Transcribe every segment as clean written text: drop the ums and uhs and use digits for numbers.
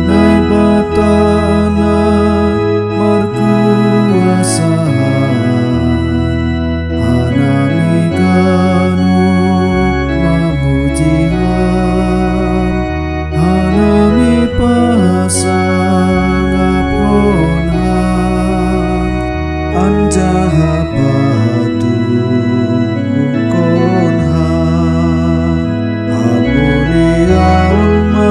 nai batana markuasaan hanami ganu mamujihan hanami pasangaponhan anjaha patungunkonhan hamuliaon ma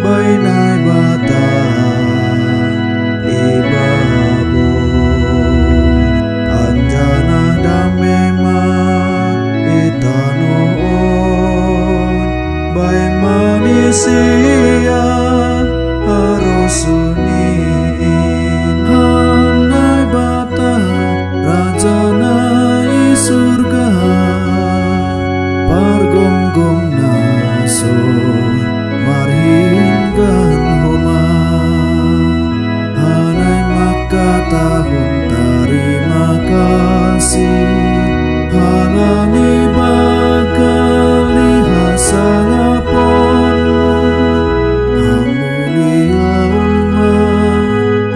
bainai batan ibabon anjana damema itanoon bai manusia harusunin hanai bata rajana i surga pargonggong naso marhinggan homa hanai maka tahun terima kasih hanani bagali hasana ponmu hamuliaon ma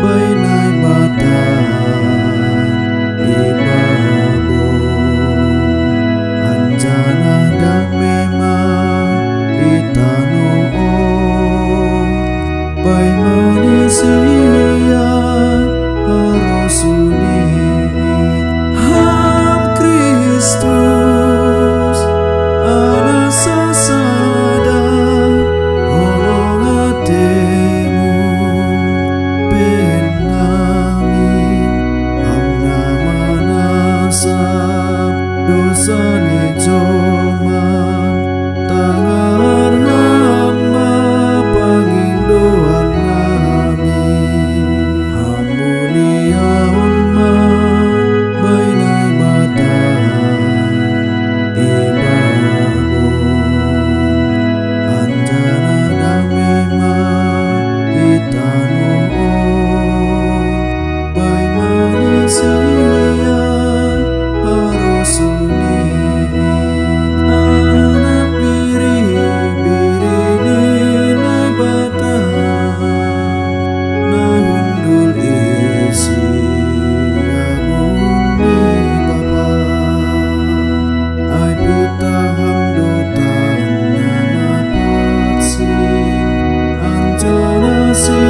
bainai batan ibabon anjana damema itanoon bai manusia harusunin ham Kristus ana sasada holong atemu penami amna manasab dosane joman tangar hama pangindoan nami hamuliaon ma bainai batan ibabon anjana damema itanoon bai manusia harusunin anak biri-biri nai batan nahundul isi amundi bapa ai pita hamdutan nama patsi anjana si